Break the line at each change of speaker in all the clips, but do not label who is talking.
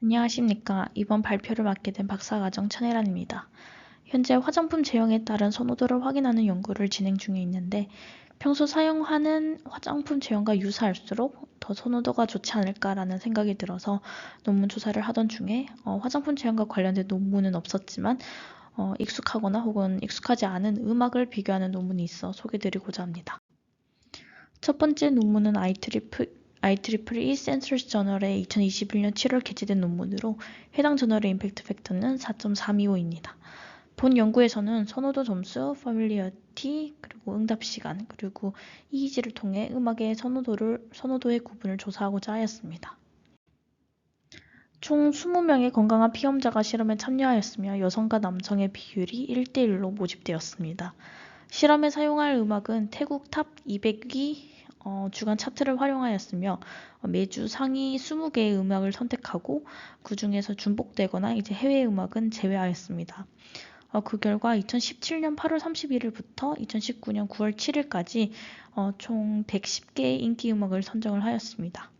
안녕하십니까. 이번 발표를 맡게 된 박사과정 천혜란입니다. 현재 화장품 제형에 따른 선호도를 확인하는 연구를 진행 중에 있는데 평소 사용하는 화장품 제형과 유사할수록 더 선호도가 좋지 않을까라는 생각이 들어서 논문 조사를 하던 중에 화장품 제형과 관련된 논문은 없었지만 익숙하거나 혹은 익숙하지 않은 음악을 비교하는 논문이 있어 소개드리고자 합니다. 첫 번째 논문은 IEEE 센서스 저널의 2021년 7월 게재된 논문으로 해당 저널의 임팩트 팩터는 4.325입니다. 본 연구에서는 선호도 점수, 패밀리어티, 그리고 응답 시간, 그리고 EEG를 통해 음악의 선호도의 구분을 조사하고자 하였습니다. 총 20명의 건강한 피험자가 실험에 참여하였으며 여성과 남성의 비율이 1대1로 모집되었습니다. 실험에 사용할 음악은 태국 탑 200위 주간 차트를 활용하였으며 매주 상위 20개의 음악을 선택하고 그 중에서 중복되거나 해외 음악은 제외하였습니다. 그 결과 2017년 8월 31일부터 2019년 9월 7일까지 총 110개의 인기 음악을 선정을 하였습니다.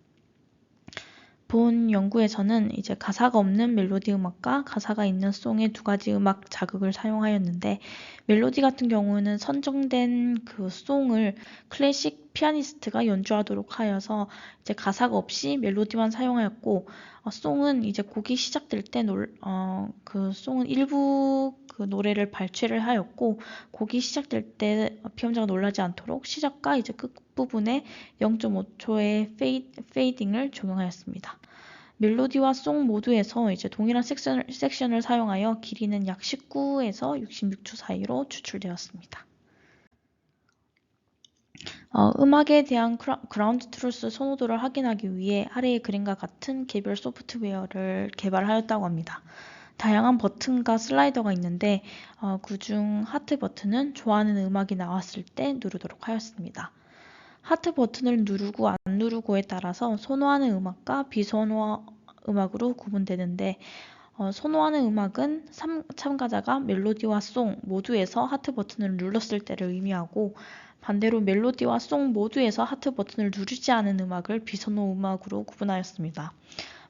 본 연구에서는 가사가 없는 멜로디 음악과 가사가 있는 송의 두 가지 음악 자극을 사용하였는데 멜로디 같은 경우는 선정된 그 송을 클래식 피아니스트가 연주하도록 하여서 가사가 없이 멜로디만 사용하였고 송은 곡이 시작될 때 그 송은 일부 그 노래를 발췌를 하였고 곡이 시작될 때 피험자가 놀라지 않도록 시작과 끝부분에 0.5초의 페이딩을 적용하였습니다. 멜로디와 송 모두에서 동일한 섹션을 사용하여 길이는 약 19에서 66초 사이로 추출되었습니다. 음악에 대한 그라운드 트루스 선호도를 확인하기 위해 아래의 그림과 같은 개별 소프트웨어를 개발하였다고 합니다. 다양한 버튼과 슬라이더가 있는데 그중 하트 버튼은 좋아하는 음악이 나왔을 때 누르도록 하였습니다. 하트 버튼을 누르고 안 누르고에 따라서 선호하는 음악과 비선호 음악으로 구분되는데 선호하는 음악은 참가자가 멜로디와 송 모두에서 하트 버튼을 눌렀을 때를 의미하고 반대로 멜로디와 송 모두에서 하트 버튼을 누르지 않은 음악을 비선호 음악으로 구분하였습니다.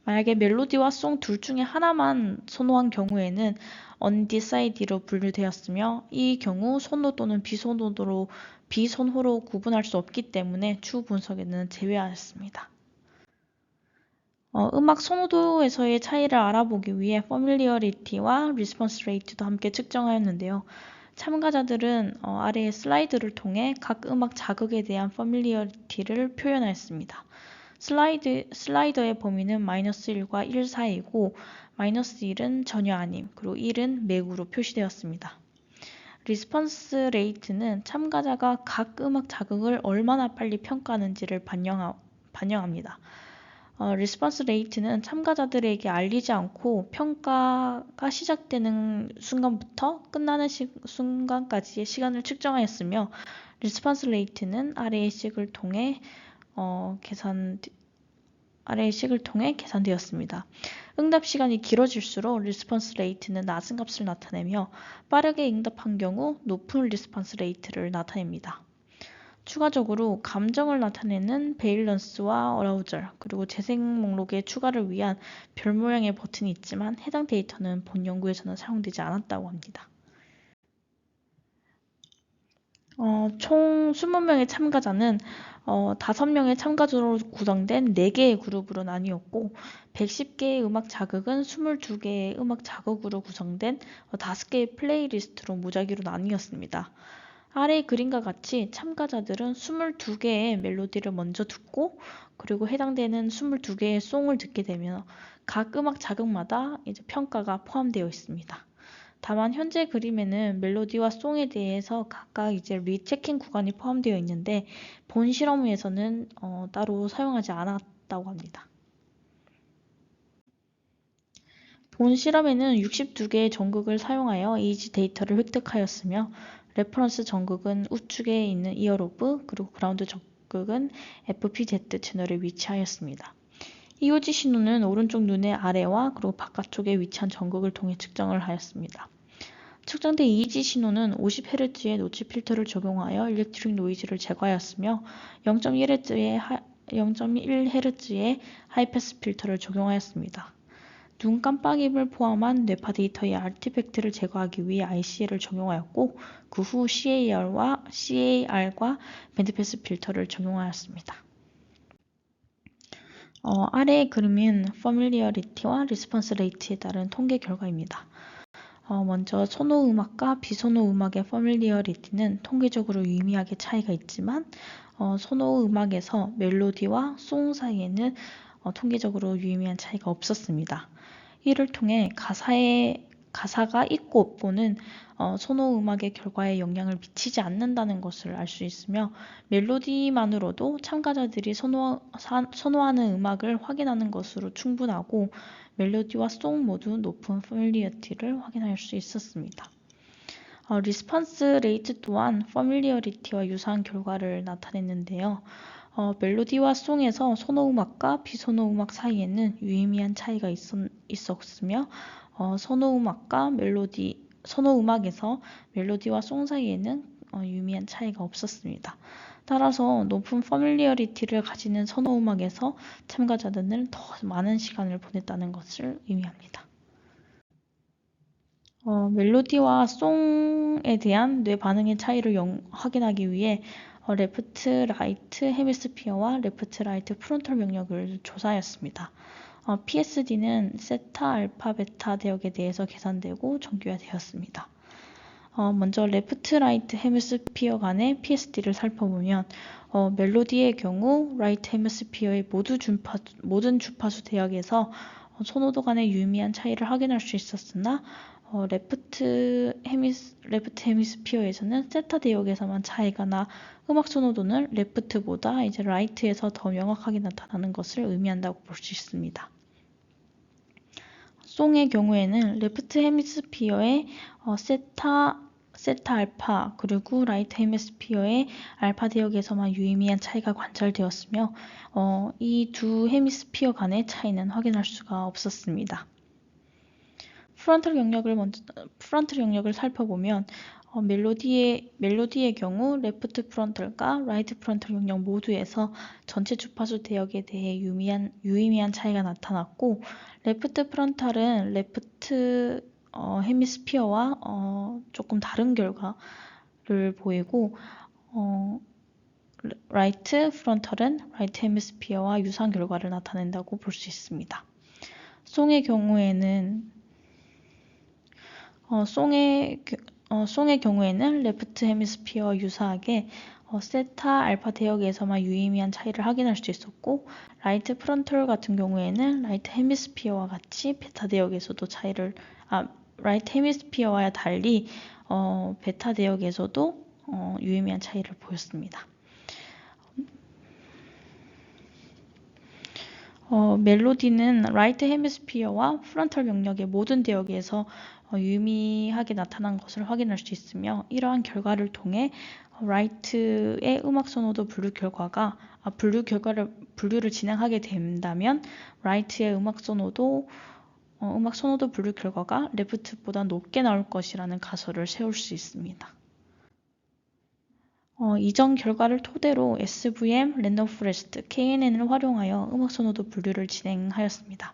만약에 멜로디와 송 둘 중에 하나만 선호한 경우에는 undecided로 분류되었으며 이 경우 선호 또는 비선호로 구분할 수 없기 때문에 추후 분석에는 제외하였습니다. 음악 선호도에서의 차이를 알아보기 위해 familiarity와 response rate도 함께 측정하였는데요. 참가자들은 아래의 슬라이드를 통해 각 음악 자극에 대한 familiarity를 표현하였습니다. 슬라이더의 범위는 -1과 1 사이이고 -1은 전혀 아님, 그리고 1은 매우로 표시되었습니다. 리스폰스 레이트는 참가자가 각 음악 자극을 얼마나 빨리 평가하는지를 반영합니다. 리스폰스 레이트는 참가자들에게 알리지 않고 평가가 시작되는 순간부터 끝나는 순간까지의 시간을 측정하였으며 리스폰스 레이트는 아래의 식을 통해 계산되었습니다. 응답 시간이 길어질수록 리스폰스 레이트는 낮은 값을 나타내며 빠르게 응답한 경우 높은 리스폰스 레이트를 나타냅니다. 추가적으로 감정을 나타내는 베일런스와 어라우절, 그리고 재생 목록의 추가를 위한 별 모양의 버튼이 있지만 해당 데이터는 본 연구에서는 사용되지 않았다고 합니다. 총 20명의 참가자는 5명의 참가자로 구성된 4개의 그룹으로 나뉘었고 110개의 음악 자극은 22개의 음악 자극으로 구성된 5개의 플레이리스트로 무작위로 나뉘었습니다. 아래의 그림과 같이 참가자들은 22개의 멜로디를 먼저 듣고 그리고 해당되는 22개의 송을 듣게 되면 각 음악 자극마다 평가가 포함되어 있습니다. 다만 현재 그림에는 멜로디와 송에 대해서 각각 리체킹 구간이 포함되어 있는데 본 실험에서는 따로 사용하지 않았다고 합니다. 본 실험에는 62개의 전극을 사용하여 이지 데이터를 획득하였으며 레퍼런스 전극은 우측에 있는 이어로브 그리고 그라운드 전극은 FPZ 채널에 위치하였습니다. EOG 신호는 오른쪽 눈의 아래와 그리고 바깥쪽에 위치한 전극을 통해 측정을 하였습니다. 측정된 EEG 신호는 50Hz의 노치 필터를 적용하여 일렉트릭 노이즈를 제거하였으며 0.1Hz의 하이패스 필터를 적용하였습니다. 눈 깜빡임을 포함한 뇌파 데이터의 아티팩트를 제거하기 위해 ICL을 적용하였고 그 후 CAR과 밴드패스 필터를 적용하였습니다. 아래의 그림은 퍼밀리어리티와 리스폰스 레이트에 따른 통계 결과입니다. 먼저 선호음악과 비선호음악의 퍼밀리어리티는 통계적으로 유의미하게 차이가 있지만 선호음악에서 멜로디와 송 사이에는 통계적으로 유의미한 차이가 없었습니다. 이를 통해 가사가 있고 없고는 선호음악의 결과에 영향을 미치지 않는다는 것을 알 수 있으며 멜로디만으로도 참가자들이 선호하는 음악을 확인하는 것으로 충분하고 멜로디와 송 모두 높은 퍼밀리어티를 확인할 수 있었습니다. 리스폰스 레이트 또한 퍼밀리어리티와 유사한 결과를 나타냈는데요. 멜로디와 송에서 선호음악과 비선호음악 사이에는 유의미한 차이가 있었으며 선호음악에서 멜로디와 송 사이에는 유의미한 차이가 없었습니다. 따라서 높은 퍼밀리어리티를 가지는 선호음악에서 참가자들은 더 많은 시간을 보냈다는 것을 의미합니다. 멜로디와 송에 대한 뇌 반응의 차이를 확인하기 위해 레프트 라이트 헤미스피어와 레프트 라이트 프론털 영역을 조사하였습니다. PSD는 세타, 알파, 베타 대역에 대해서 계산되고 정교화되었습니다. 먼저 레프트 라이트 헤미스피어 간의 PSD를 살펴보면 멜로디의 경우 라이트 헤미스피어의 모든 주파수 대역에서 선호도 간의 유의미한 차이를 확인할 수 있었으나 레프트 헤미스피어에서는 세타 대역에서만 차이가 나 음악 선호도는 레프트보다 이제 라이트에서 더 명확하게 나타나는 것을 의미한다고 볼 수 있습니다. 송의 경우에는 레프트 헤미스피어의 세타 알파 그리고 라이트 헤미스피어의 알파 대역에서만 유의미한 차이가 관찰되었으며 이 두 헤미스피어 간의 차이는 확인할 수가 없었습니다. 프론털 영역을 살펴보면 멜로디의 경우 레프트 프론털과 라이트 프론털 영역 모두에서 전체 주파수 대역에 대해 유의미한 차이가 나타났고 레프트 프론털은 레프트 헤미스피어와 조금 다른 결과를 보이고 라이트 프론털은 라이트 헤미스피어와 유사한 결과를 나타낸다고 볼 수 있습니다. 송의 경우에는 레프트 헤미스피어와 유사하게 세타, 알파 대역에서만 유의미한 차이를 확인할 수 있었고 라이트 프론털 같은 경우에는 라이트 헤미스피어와 같이 베타 대역에서도 라이트 헤미스피어와 달리 베타 대역에서도 유의미한 차이를 보였습니다. 멜로디는 라이트 헤미스피어와 프론털 영역의 모든 대역에서 유의미하게 나타난 것을 확인할 수 있으며 이러한 결과를 통해 라이트의 음악 선호도 분류를 진행하게 된다면 라이트의 음악 선호도 분류 결과가 레프트보다 높게 나올 것이라는 가설을 세울 수 있습니다. 이전 결과를 토대로 SVM, 랜덤 포레스트, KNN을 활용하여 음악 선호도 분류를 진행하였습니다.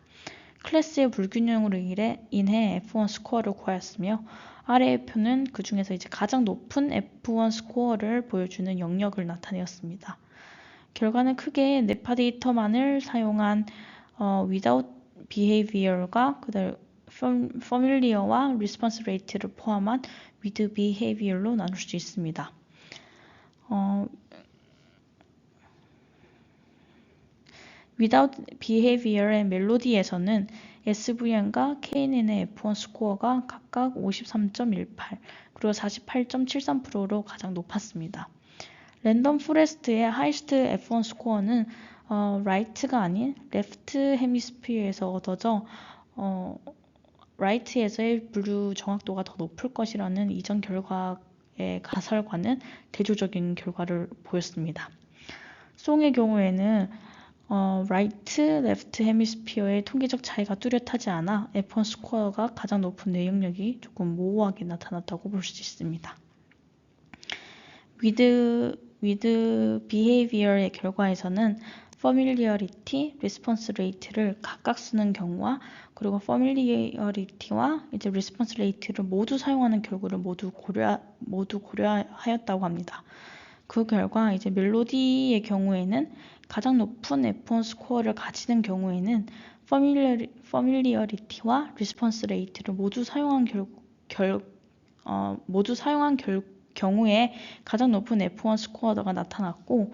클래스의 불균형으로 인해 F1 스코어를 구하였으며 아래의 표는 그 중에서 이제 가장 높은 F1 스코어를 보여주는 영역을 나타내었습니다. 결과는 크게 뇌파 데이터만을 사용한 without behavior과 그다음 familiar와 response rate를 포함한 with behavior로 나눌 수 있습니다. without behavior의 멜로디에서는 SVM과 KNN의 F1 스코어가 각각 53.18 그리고 48.73%로 가장 높았습니다. 랜덤 포레스트의 하이스트 F1 스코어는 라이트가 아닌 레프트 헤미스피어에서 얻어져 라이트에서의 분류 정확도가 더 높을 것이라는 이전 결과의 가설과는 대조적인 결과를 보였습니다. 송의 경우에는 라이트, 레프트 헤미스피어의 통계적 차이가 뚜렷하지 않아 F1 스코어가 가장 높은 뇌 영역이 조금 모호하게 나타났다고 볼 수 있습니다. with behavior의 결과에서는 familiarity, response rate를 각각 쓰는 경우와 그리고 familiarity와 이제 response rate를 모두 사용하는 결과를 모두 고려하였다고 합니다. 그 결과 이제 멜로디의 경우에는 가장 높은 F1 스코어를 가지는 경우에는 familiarity와 response rate를 모두 사용한 경우에 가장 높은 F1 스코어가 나타났고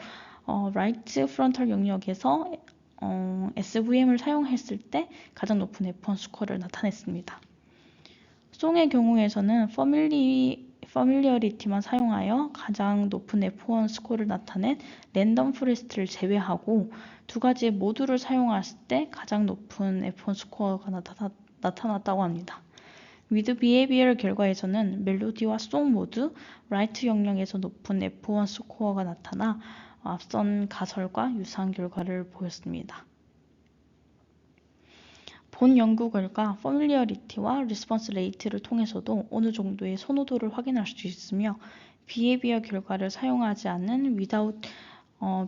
right frontal 영역에서 SVM을 사용했을 때 가장 높은 F1 스코어를 나타냈습니다. 송의 경우에서는 familiarity만 사용하여 가장 높은 F1 스코어를 나타낸 랜덤 포레스트를 제외하고 두 가지 모두를 사용했을 때 가장 높은 F1 스코어가 나타났다고 합니다. with behavior 결과에서는 멜로디와 송 모두 right 영역에서 높은 F1 스코어가 나타나 앞선 가설과 유사한 결과를 보였습니다. 본 연구 결과 familiarity와 response rate를 통해서도 어느 정도의 선호도를 확인할 수 있으며 behavior 결과를 사용하지 않는 without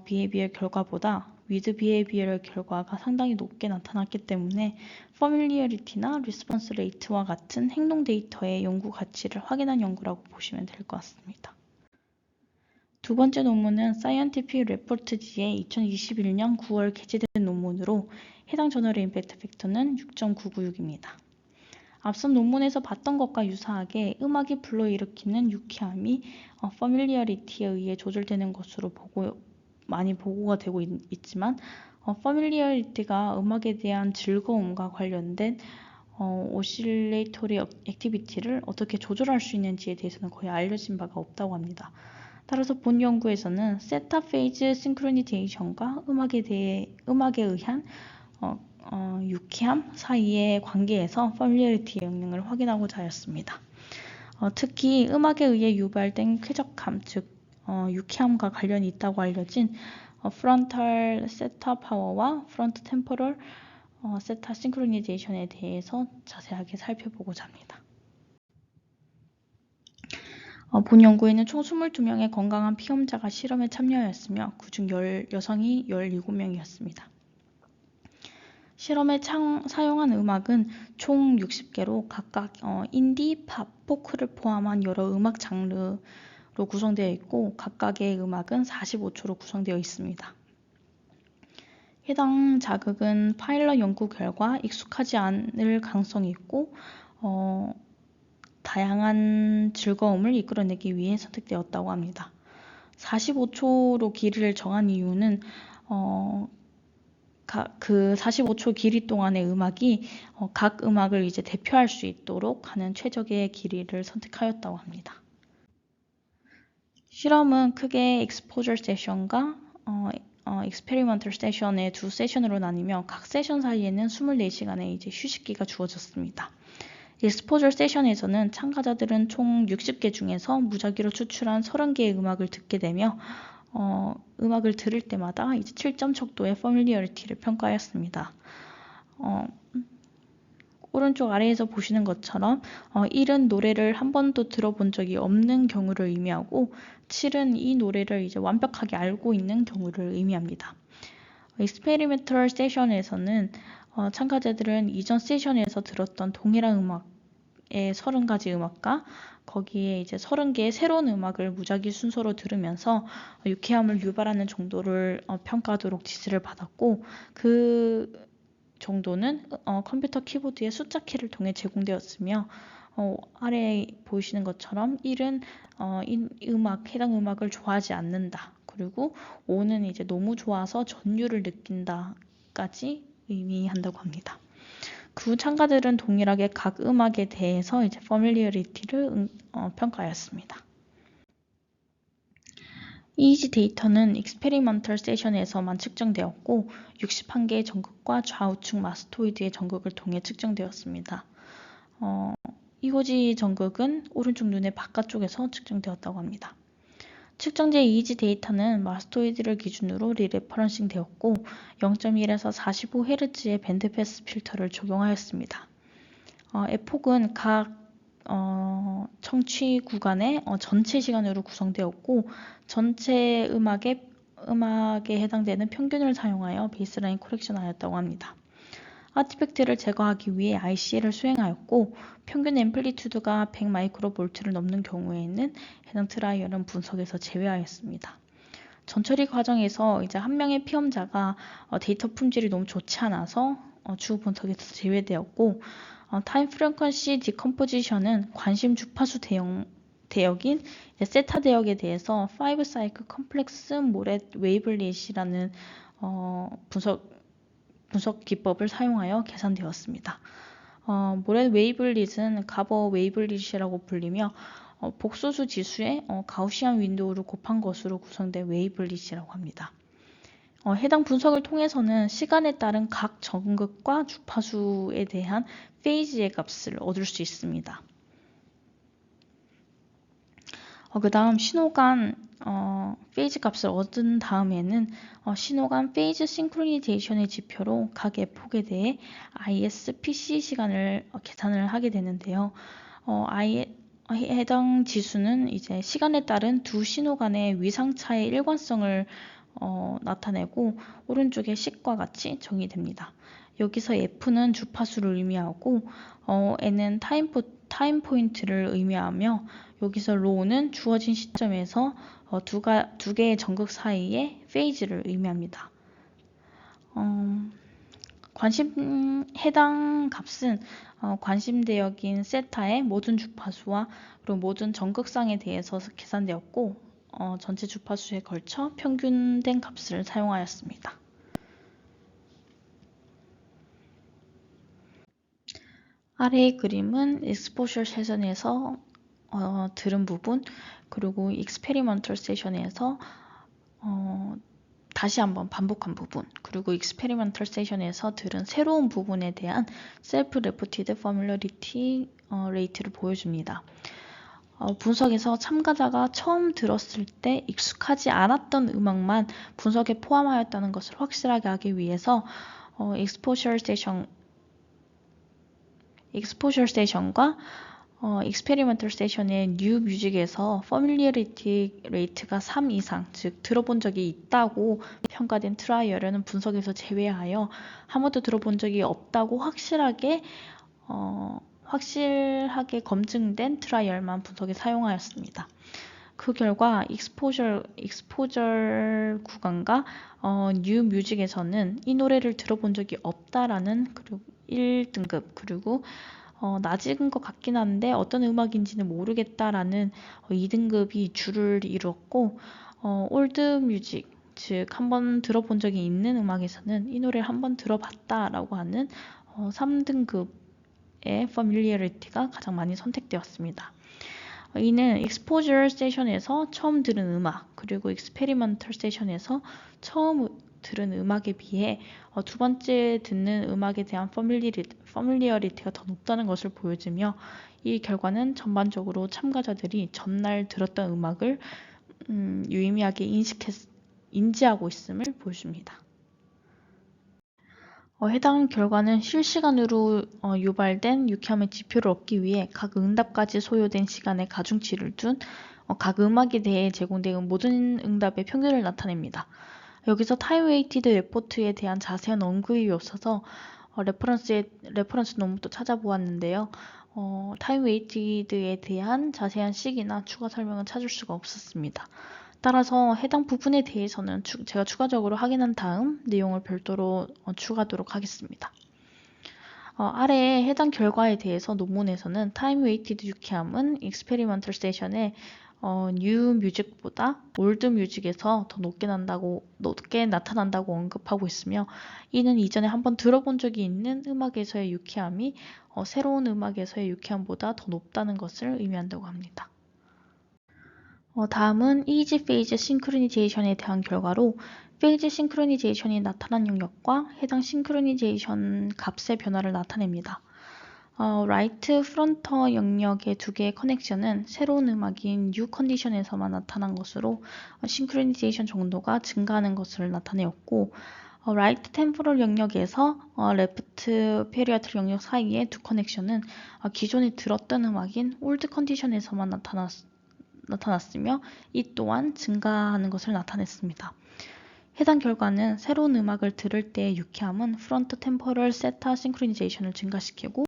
behavior 결과보다 with behavior 결과가 상당히 높게 나타났기 때문에 familiarity나 response rate와 같은 행동 데이터의 연구 가치를 확인한 연구라고 보시면 될 것 같습니다. 두 번째 논문은 Scientific Reports지에 2021년 9월 게재된 논문으로 해당 저널의 임팩트 팩터는 6.996입니다. 앞선 논문에서 봤던 것과 유사하게 음악이 불러일으키는 유쾌함이 familiarity에 의해 조절되는 것으로 많이 보고가 되고 있지만 familiarity가 음악에 대한 즐거움과 관련된 오실레이터리 액티비티를 어떻게 조절할 수 있는지에 대해서는 거의 알려진 바가 없다고 합니다. 따라서 본 연구에서는 세타 페이즈 싱크로니제이션과 음악에 의한 유쾌함 사이의 관계에서 familiarity의 영향을 확인하고자 하였습니다. 특히 음악에 의해 유발된 쾌적함, 즉 유쾌함과 관련이 있다고 알려진 frontal 세타 파워와 front temporal 세타 싱크로니제이션에 대해서 자세하게 살펴보고자 합니다. 본 연구에는 총 22명의 건강한 피험자가 실험에 참여하였으며 그중 여성이 17명이었습니다. 실험에 사용한 음악은 총 60개로 각각 인디, 팝, 포크를 포함한 여러 음악 장르로 구성되어 있고 각각의 음악은 45초로 구성되어 있습니다. 해당 자극은 파일럿 연구 결과 익숙하지 않을 가능성이 있고 다양한 즐거움을 이끌어내기 위해 선택되었다고 합니다. 45초로 길이를 정한 이유는 그 45초 길이 동안의 음악이 각 음악을 이제 대표할 수 있도록 하는 최적의 길이를 선택하였다고 합니다. 실험은 크게 exposure 세션과 experimental 세션의 두 세션으로 나뉘며 각 세션 사이에는 24시간의 이제 휴식기가 주어졌습니다. exposure 세션에서는 참가자들은 총 60개 중에서 무작위로 추출한 30개의 음악을 듣게 되며 음악을 들을 때마다 이제 7점 척도의 familiarity를 평가하였습니다. 오른쪽 아래에서 보시는 것처럼 1은 노래를 한 번도 들어본 적이 없는 경우를 의미하고 7은 이 노래를 이제 완벽하게 알고 있는 경우를 의미합니다. experimental 세션에서는 참가자들은 이전 세션에서 들었던 동일한 음악의 30가지 음악과 거기에 이제 30개의 새로운 음악을 무작위 순서로 들으면서 유쾌함을 유발하는 정도를 평가하도록 지시를 받았고 그 정도는 컴퓨터 키보드의 숫자 키를 통해 제공되었으며 아래에 보이시는 것처럼 1은 해당 음악을 좋아하지 않는다. 그리고 5는 이제 너무 좋아서 전율을 느낀다까지 의미한다고 합니다. 그 참가들은 동일하게 각 음악에 대해서 이제 familiarity를 평가하였습니다. EEG 데이터는 experimental 세션에서만 측정되었고 61개의 전극과 좌우측 마스토이드의 전극을 통해 측정되었습니다. EEG 전극은 오른쪽 눈의 바깥쪽에서 측정되었다고 합니다. 측정제 EEG 데이터는 마스토이드를 기준으로 리레퍼런싱 되었고 0.1에서 45Hz의 밴드패스 필터를 적용하였습니다. 에폭은 각 청취 구간의 전체 시간으로 구성되었고 전체 음악의 음악에 해당되는 평균을 사용하여 베이스라인 코렉션하였다고 합니다. 아티팩트를 제거하기 위해 IC를 수행하였고 평균 앰플리튜드가 100 마이크로볼트를 넘는 경우에는 해당 트라이얼은 분석에서 제외하였습니다. 전처리 과정에서 이제 한 명의 피험자가 데이터 품질이 너무 좋지 않아서 주 분석에서 제외되었고 타임 프리퀀시 디컴포지션은 관심 주파수 대역인 세타 대역에 대해서 5 사이클 컴플렉스 모렛 웨이블릿이라는 분석 기법을 사용하여 계산되었습니다. 모렛 웨이블릿은 가버 웨이블릿이라고 불리며 복소수 지수의 가우시안 윈도우를 곱한 것으로 구성된 웨이블릿이라고 합니다. 해당 분석을 통해서는 시간에 따른 각 전극과 주파수에 대한 페이지의 값을 얻을 수 있습니다. 그 다음 신호간 페이지 값을 얻은 다음에는 신호간 페이지 싱크로니제이션의 지표로 각 에폭에 대해 ISPC 시간을 계산을 하게 되는데요. 해당 지수는 이제 시간에 따른 두 신호 간의 위상차의 일관성을 나타내고 오른쪽에 식과 같이 정의됩니다. 여기서 F는 주파수를 의미하고 N은 타임 포인트를 의미하며 여기서 로우는 주어진 시점에서 두 개의 전극 사이의 페이지를 의미합니다. 해당 값은 관심 대역인 세타의 모든 주파수와 그리고 모든 전극상에 대해서 계산되었고 전체 주파수에 걸쳐 평균된 값을 사용하였습니다. 아래의 그림은 익스포셜 세션에서 들은 부분 그리고 익스페리먼털 세션에서 다시 한번 반복한 부분 그리고 익스페리먼털 세션에서 들은 새로운 부분에 대한 셀프 레포티드 퍼뮬러리티 레이트를 보여줍니다. 분석에서 참가자가 처음 들었을 때 익숙하지 않았던 음악만 분석에 포함하였다는 것을 확실하게 하기 위해서 익스포셜 세션과 익스페리먼털 세션의 뉴 뮤직에서 퍼밀리어리티 레이트가 3 이상, 즉 들어본 적이 있다고 평가된 트라이얼은 분석에서 제외하여 한 번도 들어본 적이 없다고 확실하게 검증된 트라이얼만 분석에 사용하였습니다. 그 결과 익스포저 구간과 뉴 뮤직에서는 이 노래를 들어본 적이 없다라는 1등급 그리고 낮은 것 같긴 한데 어떤 음악인지는 모르겠다라는 2등급이 줄을 이뤘고 올드 뮤직 즉 한번 들어본 적이 있는 음악에서는 이 노래를 한번 들어봤다라고 하는 3등급의 familiarity가 가장 많이 선택되었습니다. 이는 익스포저 세션에서 처음 들은 음악 그리고 익스페리먼털 세션에서 처음 들은 음악에 비해 두 번째 듣는 음악에 대한 퍼밀리어리티가 더 높다는 것을 보여주며 이 결과는 전반적으로 참가자들이 전날 들었던 음악을 유의미하게 인지하고 있음을 보여줍니다. 해당 결과는 실시간으로 유발된 유쾌함의 지표를 얻기 위해 각 응답까지 소요된 시간의 가중치를 둔 각 음악에 대해 제공된 모든 응답의 평균을 나타냅니다. 여기서 타임 웨이티드 레포트에 대한 자세한 언급이 없어서 레퍼런스 논문도 찾아보았는데요. 타임 웨이티드에 대한 자세한 식이나 추가 설명은 찾을 수가 없었습니다. 따라서 해당 부분에 대해서는 제가 추가적으로 확인한 다음 내용을 별도로 추가하도록 하겠습니다. 아래에 해당 결과에 대해서 논문에서는 타임 웨이티드 유쾌함은 익스페리먼털 세션의 뉴 뮤직보다 올드 뮤직에서 더 높게 나타난다고 언급하고 있으며 이는 이전에 한번 들어본 적이 있는 음악에서의 유쾌함이 새로운 음악에서의 유쾌함보다 더 높다는 것을 의미한다고 합니다. 다음은 이지 페이즈 싱크로니제이션에 대한 결과로 페이즈 싱크로니제이션이 나타난 영역과 해당 싱크로니제이션 값의 변화를 나타냅니다. 라이트 프론터 영역의 두 개의 커넥션은 새로운 음악인 뉴 컨디션에서만 나타난 것으로 싱크로니제이션 정도가 증가하는 것을 나타내었고 라이트 템포럴 영역에서 레프트 페리아틀 영역 사이의 두 커넥션은 기존에 들었던 음악인 올드 컨디션에서만 나타났으며 이 또한 증가하는 것을 나타냈습니다. 해당 결과는 새로운 음악을 들을 때의 유쾌함은 프론트 템포럴 세타 싱크로니제이션을 증가시키고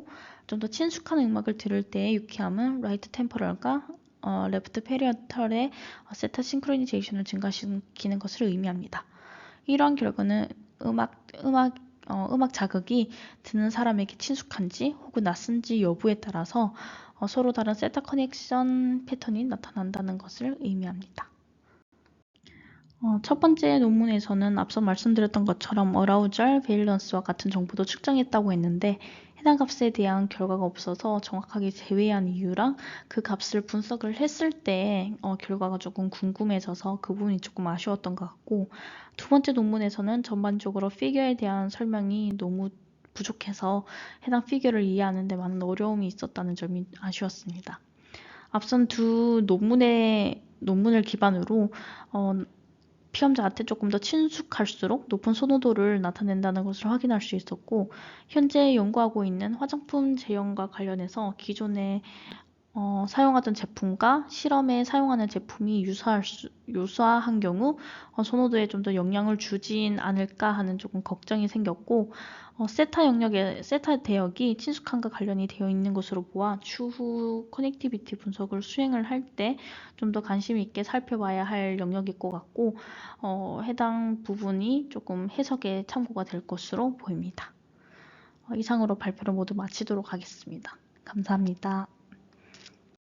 좀 더 친숙한 음악을 들을 때의 유쾌함은 라이트 템포럴과 레프트 페리어털의 세타 싱크로니제이션을 증가시키는 것을 의미합니다. 이러한 결과는 음악 자극이 듣는 사람에게 친숙한지 혹은 낯선지 여부에 따라서 서로 다른 세타 커넥션 패턴이 나타난다는 것을 의미합니다. 첫 번째 논문에서는 앞서 말씀드렸던 것처럼 어라우절, 베일런스와 같은 정보도 측정했다고 했는데 해당 값에 대한 결과가 없어서 정확하게 제외한 이유랑 그 값을 분석을 했을 때 결과가 조금 궁금해져서 그 부분이 조금 아쉬웠던 것 같고, 두 번째 논문에서는 전반적으로 피겨에 대한 설명이 너무 부족해서 해당 피겨를 이해하는 데 많은 어려움이 있었다는 점이 아쉬웠습니다. 앞선 두 논문을 기반으로 피험자한테 조금 더 친숙할수록 높은 선호도를 나타낸다는 것을 확인할 수 있었고, 현재 연구하고 있는 화장품 제형과 관련해서 기존에 사용하던 제품과 실험에 사용하는 제품이 유사한 경우 선호도에 좀 더 영향을 주진 않을까 하는 조금 걱정이 생겼고, 세타 대역이 친숙함과 관련이 되어 있는 것으로 보아 추후 커넥티비티 분석을 수행을 할 때 좀 더 관심 있게 살펴봐야 할 영역일 것 같고, 해당 부분이 조금 해석에 참고가 될 것으로 보입니다. 이상으로 발표를 모두 마치도록 하겠습니다. 감사합니다.